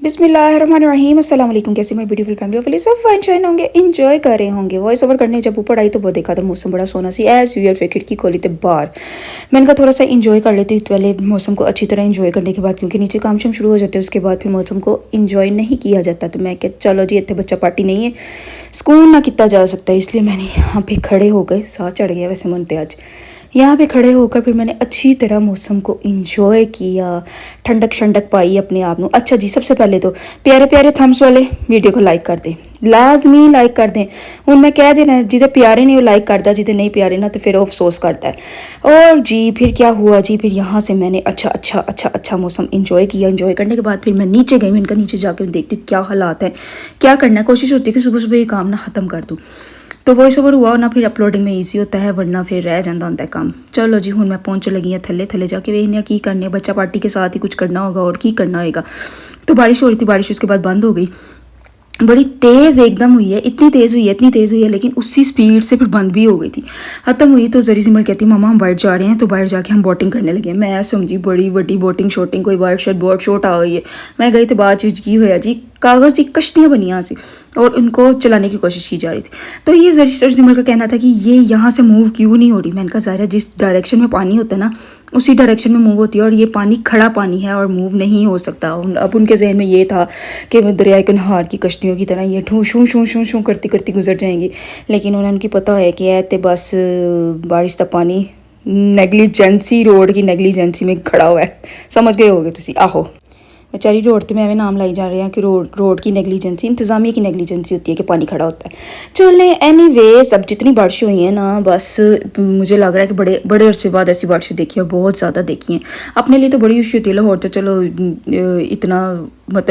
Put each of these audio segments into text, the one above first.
बिस्मिल्लाहिर्रहमानिर्रहीम अस्सलाम वालेकुम। कैसे मैं ब्यूटीफुल फैमिली ऑफ सब फाइन होंगे, इंजॉय कर रहे होंगे। वॉइस ओवर करने जब ऊपर आई तो बहुत देखा था मौसम बड़ा सोना सी एज़ यूजुअल। फिर खिड़की खोली तो बाहर मैंने कहा थोड़ा सा इंजॉय कर लेती हूँ पहले मौसम को अच्छी तरह इंजॉय करने के बाद, क्योंकि नीचे काम शाम शुरू हो जाते हैं उसके बाद फिर मौसम को इंजॉय नहीं किया जाता। तो मैं क्या चलो जी इतने बच्चा पार्टी नहीं है, सुकून ना किया जा सकता है, इसलिए मैंने यहाँ पे खड़े हो गए। साथ चढ़ गया वैसे मनते आज। यहाँ पे खड़े होकर फिर मैंने अच्छी तरह मौसम को इंजॉय किया, ठंडक शंडक पाई अपने आप में। अच्छा जी, सबसे पहले तो प्यारे प्यारे थम्स वाले वीडियो को लाइक कर दें, लाजमी लाइक कर दें। हूँ मैं कह देना जिदे प्यारे नहीं वो लाइक करता, जिदे नहीं प्यारे ना तो फिर वो अफसोस करता है। और जी फिर क्या हुआ जी, फिर यहाँ से मैंने अच्छा मौसम इंजॉय किया। इंजॉय करने के बाद फिर मैं नीचे गई। मैंने कहा नीचे जाकर देखती हूँ क्या हालात हैं, क्या करना है। कोशिश होती है कि सुबह सुबह ये काम ना ख़त्म कर दूँ, तो वॉइस ओवर हुआ ना फिर अपलोडिंग में ईजी होता है, वरना फिर रह जाता होता है काम। चलो जी हूँ मैं पहुँच लगी हाँ थले थले जाके वेखने की करने। बच्चा पार्टी के साथ ही कुछ करना होगा और की करना होगा। तो बारिश हो रही थी, बारिश उसके बाद बंद हो गई। बड़ी तेज़ एकदम हुई है, इतनी तेज़ हुई है, लेकिन उसी स्पीड से फिर बंद भी हो गई थी। ख़त्म हुई तो जरी सिमल कहती मामा हम बाहर जा रहे हैं, तो बाहर जाके हम बोटिंग करने लगे। मैं समझी बड़ी वड्डी बोटिंग शोटिंग, कोई बाहर शायद बोट शोट आ गई है। मैं गई तो बात चीज की होया जी, कागज़ की कश्तियाँ बनी यहाँ से और उनको चलाने की कोशिश की जा रही थी। तो ये जरी सिमल का कहना था कि ये यहाँ से मूव क्यों नहीं हो रही। मैंने कहा ज़ाहिर जिस डायरेक्शन में पानी होता है ना उसी डायरेक्शन में मूव होती है, और ये पानी खड़ा पानी है और मूव नहीं हो सकता। अब उनके जहन में ये था कि दरियाए कन्हार की कश्तियों की तरह ये ठूँ शूँ शूँ शूँ शूँ करती करती गुजर जाएंगी, लेकिन उन्हें पता है कि ऐ बस बारिश का पानी नैगलीजेंसी रोड की नैगलीजेंसी में खड़ा हुआ है। समझ गए होगे तुसी। आहो बेचारी रोड तो मैं नाम लाई जा रहे हैं कि रोड की नेगलीजेंसी, इंतज़ामिया की नेगलीजेंसी होती है कि पानी खड़ा होता है। चलें एनीवेज, अब जितनी बारिश हुई है ना बस मुझे लग रहा है कि बड़े अरसे बाद ऐसी बारिश देखी है, बहुत ज़्यादा देखी हैं। अपने लिए तो बड़ी खुशी होती है, लाहौर तो चलो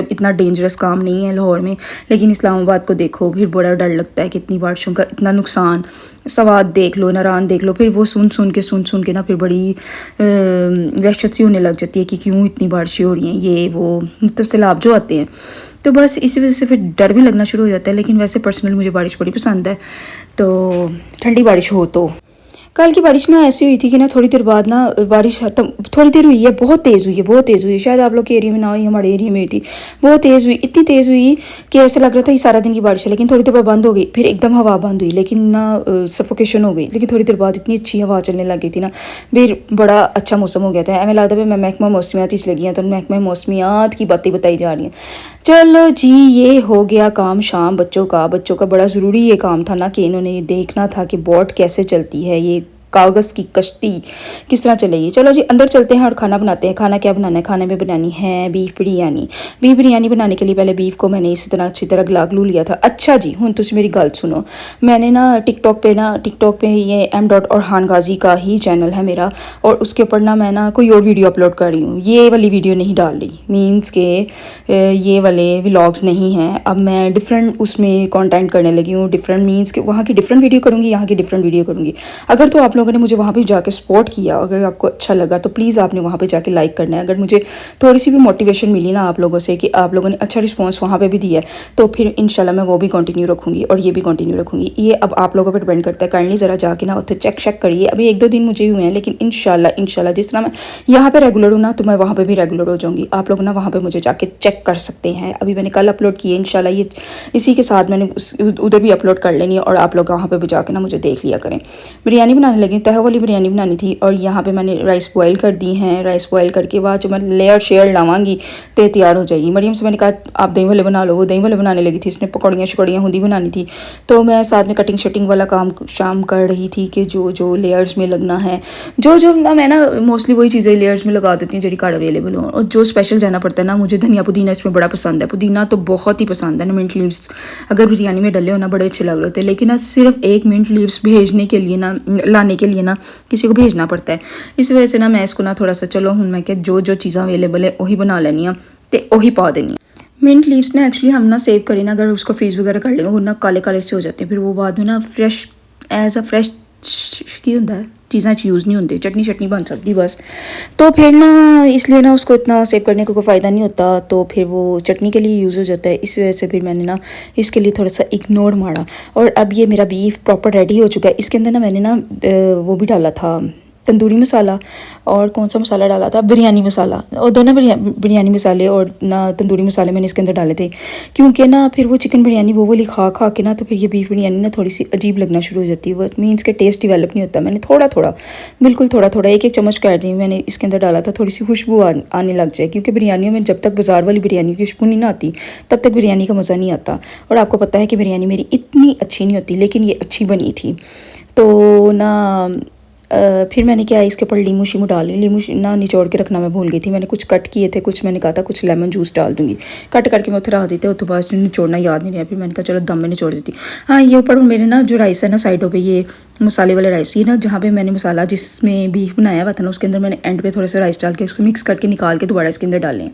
इतना डेंजरस काम नहीं है लाहौर में, लेकिन इस्लामाबाद को देखो फिर बड़ा डर लगता है कि इतनी बारिशों का इतना नुकसान। सवाद देख लो, नारान देख लो, फिर वो सुन सुन के ना फिर बड़ी वहशत सी होने लग जाती है कि क्यों इतनी बारिशें हो रही हैं, ये वो मतलब सैलाब जो आते हैं। तो बस इसी वजह से फिर डर भी लगना शुरू हो जाता है। लेकिन वैसे पर्सनल मुझे बारिश बड़ी पसंद है, तो ठंडी बारिश हो। तो कल की बारिश ना ऐसी हुई थी कि ना थोड़ी देर बाद ना बारिश थोड़ी देर हुई है, बहुत तेज़ हुई है। शायद आप लोग के एरिया में ना हुई, हमारे एरिया में हुई थी। बहुत तेज़ हुई, इतनी तेज़ हुई कि ऐसा लग रहा था ये सारा दिन की बारिश है, लेकिन थोड़ी देर बाद बंद हो गई। फिर एकदम हवा बंद हुई, लेकिन ना सफोकेशन हो गई। लेकिन थोड़ी देर बाद इतनी अच्छी हवा चलने लग गई थी ना, फिर बड़ा अच्छा मौसम हो गया था। हमें लगता है मैं महकमा मौसमियात इसलिए लगी हैं, तो महकमा मौसमियात की बातें बताई जा रही हैं। चलो जी ये हो गया काम शाम बच्चों का बड़ा ज़रूरी ये काम था ना कि इन्होंने ये देखना था कि बोट कैसे चलती है, ये कागज़ की कश्ती किस तरह चलेगी। चलो जी अंदर चलते हैं और खाना बनाते हैं। खाना क्या बनाना है, खाने में बनानी है बीफ बिरयानी। बीफ बिरयानी बनाने के लिए पहले बीफ को मैंने इसी तरह अच्छी तरह गला गलू लिया था। अच्छा जी हूँ तुम मेरी गल सुनो, मैंने ना टिकटॉक पे ये M.Orhan Ghazi का ही चैनल है मेरा, और उसके ऊपर ना मैं ना कोई और वीडियो अपलोड कर रही हूँ। ये वाली वीडियो नहीं डाल रही, मीन्स के ये वाले व्लॉग्स नहीं हैं। अब मैं डिफरेंट उसमें कंटेंट करने लगी हूँ। डिफरेंट मीन्स के वहाँ की डिफरेंट वीडियो करूँगी, यहाँ की डिफरेंट वीडियो करूँगी। अगर तो आप लोगों ने मुझे वहाँ पे जाके सपोर्ट किया, अगर आपको अच्छा लगा तो प्लीज़ आपने वहाँ पे जाके लाइक करना है। अगर मुझे थोड़ी सी भी मोटिवेशन मिली ना आप लोगों से कि आप लोगों ने अच्छा रिस्पांस वहाँ पे भी दिया है, तो फिर इंशाल्लाह मैं वो भी कंटिन्यू रखूँगी और ये भी कंटिन्यू रखूँगी। ये अब आप लोगों पर डिपेंड करता है। काइंडली ज़रा जाके ना उसे चेक करिए। अभी 1-2 दिन मुझे हुए हैं, लेकिन इंशाल्लाह जिस तरह मैं यहाँ पर रेगुलर हूँ ना, तो मैं वहाँ पर भी रेगुलर हो जाऊँगी। आप लोग ना वहाँ पर मुझे जाके चेक कर सकते हैं। अभी मैंने कल अपलोड किए, इंशाल्लाह ये इसी के साथ मैंने उधर भी अपलोड कर लेनी है, और आप लोग वहाँ पर भी जाके ना मुझे देख लिया करें। बिरयानी बनाने लगी, तह वाली बिरयानी बनानी थी, और यहाँ पे मैंने राइस बॉयल कर दी हैं। राइस बॉयल करके बाद जो मैं लेयर शेयर लावांगी तो तैयार हो जाएगी। मरियम से मैंने कहा आप दही वाले बना लो, वो दही वाले बनाने लगी थी, उसने पकौड़ियाँ हुंदी बनानी थी। तो मैं साथ में कटिंग शटिंग वाला काम शाम कर रही थी कि जो लेयर्स में लगना है, जो ना मैं ना मोस्टली वही चीज़ें लेयर्स में लगा देती हूँ जो कार्ड अवेलेबल हो। और जो स्पेशल जाना पड़ता है ना, मुझे धनिया पुदीना इसमें बड़ा पसंद है। पुदीना तो बहुत ही पसंद है ना। मिंट लीव्स अगर बिरयानी में डले हो ना बड़े अच्छे लग रहे होते हैं, लेकिन ना सिर्फ एक मिंट लीव्स भेजने के लिए ना, लाने के लिए ना किसी को भेजना पड़ता है। इस वजह से ना मैं इसको ना थोड़ा सा चलो हूँ मैं क्या जो चीज़ां अवेलेबल है वही बना लेनी है तो वही पा देनी है। मिंट लीव्स ना एक्चुअली हम ना सेव करें ना, अगर उसको फ्रीज वगैरह कर लेंगे वो ना काले से हो जाते हैं, फिर वो बाद में ना फ्रेश की होता है चीज़ें यूज़ नहीं होती, चटनी बन सकती बस। तो फिर ना इसलिए ना उसको इतना सेव करने का कोई फ़ायदा नहीं होता, तो फिर वो चटनी के लिए यूज़ हो जाता है। इस वजह से फिर मैंने ना इसके लिए थोड़ा सा इग्नोर मारा। और अब ये मेरा बीफ प्रॉपर रेडी हो चुका है। इसके अंदर ना मैंने ना वो भी डाला था तंदूरी मसाला और कौन सा मसाला डाला था, बिरयानी मसाला, और दोनों बिरयानी मसाले और ना तंदूरी मसाले मैंने इसके अंदर डाले थे, क्योंकि ना फिर वो चिकन बिरयानी वो वाली खा खा के ना तो फिर ये बीफ बिरयानी ना थोड़ी सी अजीब लगना शुरू हो जाती है, वो मीन्स के टेस्ट डेवलप नहीं होता। मैंने थोड़ा थोड़ा, बिल्कुल थोड़ा थोड़ा, एक एक चम्मच कर दी मैंने इसके अंदर डाला था, थोड़ी सी खुशबू आने लग जाए, क्योंकि बिरयानियों में जब तक बाज़ार वाली बिरयानी की खुशबू नहीं ना आती तब तक बिरयानी का मज़ा नहीं आता। और आपको पता है कि बिरयानी मेरी इतनी अच्छी नहीं होती, लेकिन ये अच्छी बनी थी। तो ना फिर मैंने क्या इसके ऊपर लीमू शीमू डाली, लीमू ना निचोड़ के रखना मैं भूल गई थी, मैंने कुछ कट किए थे, कुछ मैंने कहा था कुछ लेमन जूस डाल दूंगी, कट करके मैं उधर रख देते, उसके बाद निचोड़ना याद नहीं रहा, फिर मैंने कहा चलो दम में निचोड़ देती। हाँ, ये ऊपर मेरे ना जो राइस है ना साइडों पे, ये मसाले वाले राइस, ये ना जहाँ पे मैंने मसाला जिसमें बीफ बनाया हुआ था ना उसके अंदर मैंने एंड पे थोड़ा सा राइस डाल के उसको मिक्स करके निकाल के दोबारा इसके अंदर डाले हैं।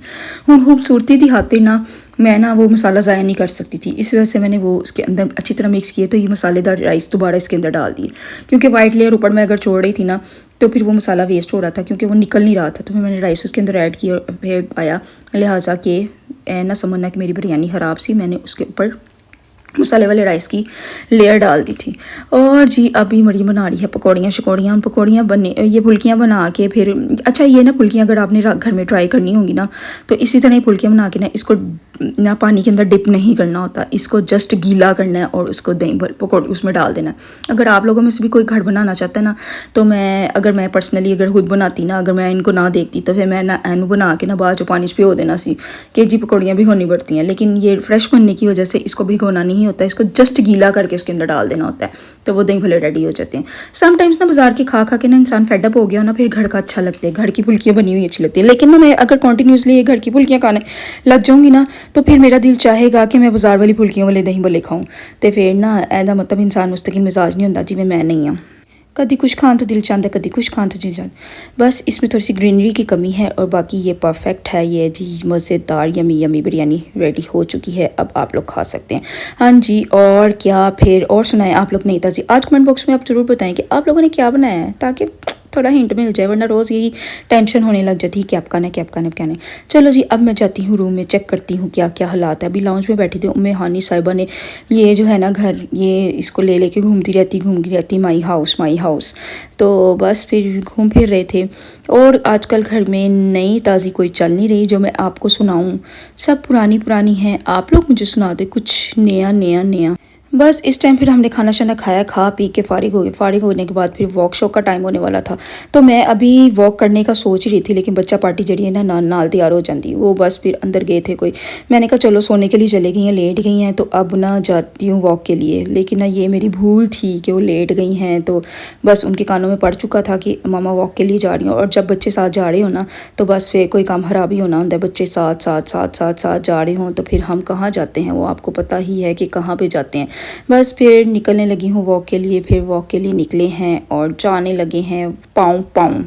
हूँ खूबसूरती थी खातिर ना मैं ना वो मसाला ज़ाया नहीं कर सकती थी, इस वजह से मैंने वो उसके अंदर अच्छी तरह मिक्स किए, तो ये मसालेदार राइस दोबारा इसके अंदर डाल दिए, क्योंकि वाइट लेयर ऊपर मैं अगर छोड़ रही थी ना तो फिर वो मसाला वेस्ट हो रहा था, क्योंकि वो निकल नहीं रहा था, तो फिर मैंने राइस उसके अंदर ऐड किया फिर आया, लिहाजा के ना समझना कि मेरी बिरयानी ख़राब सी, मैंने उसके ऊपर मसाले वाले राइस की लेयर डाल दी थी। और जी अभी मरियम बना रही है पकौड़ियाँ बने, ये फुल्कियाँ बना के फिर, अच्छा ये ना फुल्कियाँ अगर आपने घर में ट्राई करनी होंगी ना तो इसी तरह ही फुल्कियाँ बना के ना इसको ना पानी के अंदर डिप नहीं करना होता, इसको जस्ट गीला करना है और उसको दही पकौड़े उसमें डाल देना है। अगर आप लोगों में से भी कोई घर बनाना चाहता है ना तो मैं पर्सनली अगर खुद बनाती ना, अगर मैं इनको ना देखती तो फिर मैं ना एनू बना के ना बाद जो पानी भिगो देना सी कि जी पकौड़ियाँ भिगोनी पड़ती हैं, लेकिन ये फ्रेश बनने की वजह से इसको भिगोना नहीं होता है, इसको जस्ट गीला करके उसके अंदर डाल देना होता है, तो वो दही भले रेडी हो जाते हैं। समटाइम्स ना बाजार के खा खा के ना इंसान फेडअप हो गया ना, फिर घर का अच्छा लगता है, घर की फुल्कियाँ बनी हुई अच्छी लगती है, लेकिन ना मैं अगर कॉन्टीन्यूसली ये घर की फुल्कियाँ खाने लग जाऊँगी ना तो फिर मेरा दिल चाहेगा कि मैं बाजार वाली फुल्कियों वाले दही भले खाऊँ, तो फिर ना ऐदा मतलब इंसान मुस्तकिल मिजाज नहीं होता जिमें मैं नहीं हाँ, कभी कुछ खान तो दिल चाहता, कभी कुछ खान तो दिल चाहता। बस इसमें थोड़ी सी ग्रीनरी की कमी है और बाकी ये परफेक्ट है, ये जी मज़ेदार यमी यमी बिरयानी रेडी हो चुकी है, अब आप लोग खा सकते हैं। हाँ जी, और क्या फिर और सुनाएं आप लोग, नहीं था जी आज कमेंट बॉक्स में आप ज़रूर बताएं कि आप लोगों ने क्या बनाया है, ताकि थोड़ा हिंट मिल जाए, वरना रोज़ यही टेंशन होने लग जाती है क्या पकाना क्या पकाना पकाना। चलो जी अब मैं जाती हूँ रूम में, चेक करती हूँ क्या क्या हालात है। अभी लाउंज में बैठी थी, उम्मे हानी साहिबा ने ये जो है ना घर, ये इसको ले लेके घूमती रहती माई हाउस, तो बस फिर घूम फिर रहे थे। और आजकल घर में नई ताज़ी कोई चल नहीं रही जो मैं आपको सुनाऊँ, सब पुरानी पुरानी हैं, आप लोग मुझे सुना दे कुछ नया नया नया। बस इस टाइम फिर हमने खाना शाना खाया, खा पी के फारिग हो गए, फारिग होने के बाद फिर वॉक शॉक का टाइम होने वाला था, तो मैं अभी वॉक करने का सोच ही रही थी, लेकिन बच्चा पार्टी जड़ी है ना नाल तैयार हो जाती, वो बस फिर अंदर गए थे कोई, मैंने कहा चलो सोने के लिए चले गई हैं, लेट गई हैं तो अब ना जाती हूँ वॉक के लिए, लेकिन ना ये मेरी भूल थी कि वो लेट गई हैं, तो बस उनके कानों में पड़ चुका था कि मामा वॉक के लिए जा रही हूँ। और जब बच्चे साथ जा रहे हो ना तो बस फिर कोई काम खराब ही होना होता है, बच्चे साथ साथ साथ साथ साथ जा रहे हों तो फिर हम कहाँ जाते हैं, वो आपको पता ही है कि कहाँ पे जाते हैं। बस फिर निकलने लगी हूँ वॉक के लिए, फिर वॉक के लिए निकले हैं और जाने लगे हैं पाँव पाँव।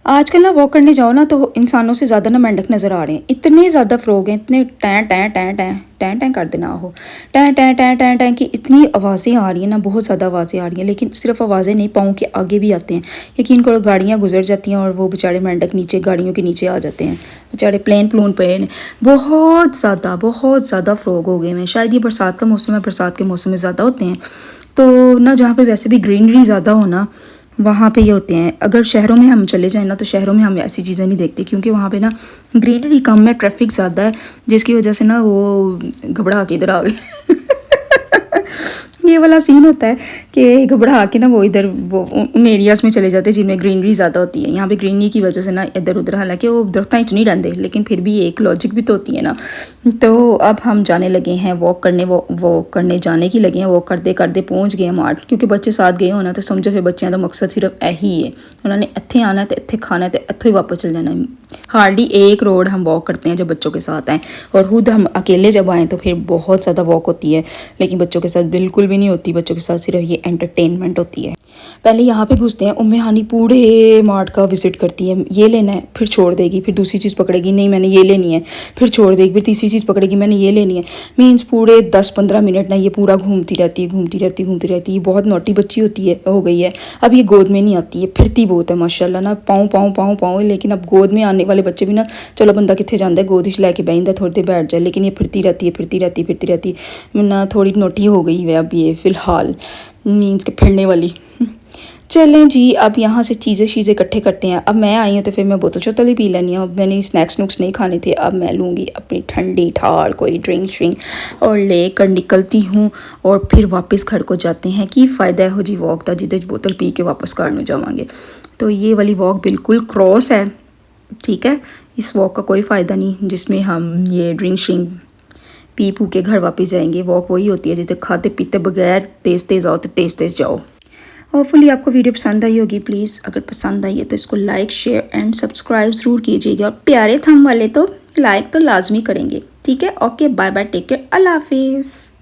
आजकल ना वॉक करने जाओ ना तो इंसानों से ज़्यादा ना मेंढक नज़र आ रहे हैं, इतने ज़्यादा फ्रॉग हैं, इतने time time time time time time कर देना हो, time time time time time की इतनी आवाज़ें आ रही हैं ना, बहुत ज़्यादा आवाज़ें आ रही हैं, लेकिन सिर्फ आवाज़ें नहीं, पाँव के आगे भी आते हैं। यकीन करो गाड़ियाँ गुजर जाती हैं और वो बेचारे मेंढक नीचे गाड़ियों के नीचे आ जाते हैं, बेचारे प्लेन पे हैं। बहुत ज़्यादा फ्रॉग हो गए हैं, शायद ये बरसात का मौसम है, बरसात के मौसम में ज़्यादा होते हैं, तो ना जहाँ पे वैसे भी ग्रीनरी ज़्यादा हो ना वहाँ पे ये होते हैं। अगर शहरों में हम चले जाएँ ना तो शहरों में हम ऐसी चीज़ें नहीं देखते, क्योंकि वहाँ पे ना ग्रीनरी कम है, ट्रैफिक ज़्यादा है, जिसकी वजह से ना वो घबरा के इधर आ गए ये वाला सीन होता है कि घबरा के ना वो इधर वो उन एरियाज़ में चले जाते हैं जिनमें ग्रीनरी ज़्यादा होती है। यहाँ पे ग्रीनरी की वजह से ना इधर उधर, हालांकि वो दरख्त इच नहीं रहते, लेकिन फिर भी एक लॉजिक भी तो होती है ना। तो अब हम जाने लगे हैं वॉक करने, वॉक करने जाने की लगे हैं, वॉक करते करते पहुँच गए हैं मार्ट, क्योंकि बच्चे साथ गए होना तो समझो फिर बच्चों का मकसद सिर्फ यही है, उन्होंने इत्थे आना है तो इत्थे खाना है तो इत्थों ही वापस चल जाना है। हार्डली 1 रोड हम वॉक करते हैं जब बच्चों के साथ आएँ, और खुद हम अकेले जब आएँ तो फिर बहुत ज़्यादा वॉक होती है, लेकिन बच्चों के साथ बिल्कुल भी नहीं होती, बच्चों के साथ सिर्फ ये एंटरटेनमेंट होती है। पहले यहाँ पे घुसते हैं, उम्मे हानी पूरे मार्ट का विजिट करती है, ये लेना है फिर छोड़ देगी, फिर दूसरी चीज़ पकड़ेगी, नहीं मैंने ये लेनी है, फिर छोड़ देगी, फिर तीसरी चीज़ पकड़ेगी, मैंने ये लेनी है। मीन्स पूरे 10-15 मिनट ना ये पूरा घूमती रहती है। ये बहुत नोटी बच्ची होती है, हो गई है। अब ये गोद में नहीं आती है, फिरती बहुत है माशाल्लाह ना, पाँव, लेकिन अब गोद में आने वाले बच्चे भी ना, चलो बंदा कितने जाता है, गोद लैके बहता थोड़ी देर बैठ जाए, लेकिन ये फिरती रहती ना, थोड़ी नोटी हो गई है अब ये फ़िलहाल, मीन्स के फिरने वाली चलें जी, अब यहाँ से चीज़ें इकट्ठे करते हैं। अब मैं आई हूँ तो फिर मैं बोतल शोतल ही पी लेनी हूँ। अब मैंने स्नैक्स नुक्स नहीं खाने थे, अब मैं लूँगी अपनी ठंडी ठार कोई ड्रिंक श्रिंक और लेकर निकलती हूँ। और फिर वापस घर को जाते हैं कि फ़ायदा हो जी वॉक का जिदे बोतल पी के वापस घर में जावांगे। तो ये वाली वॉक बिल्कुल क्रॉस है, ठीक है। इस वॉक का कोई फ़ायदा नहीं जिसमें हम ये ड्रिंक श्रिंक पी पू के घर वापस जाएंगे। वॉक वही होती है जिसे खाते पीते बगैर तेज़ तेज़ आओ तो तेज़ तेज़ जाओ। होपफुली आपको वीडियो पसंद आई होगी। प्लीज़ अगर पसंद आई है तो इसको लाइक शेयर एंड सब्सक्राइब ज़रूर कीजिएगा। और प्यारे थंब वाले तो लाइक तो लाजमी करेंगे, ठीक है। Okay, bye bye, take care, अल्लाह हाफिज़।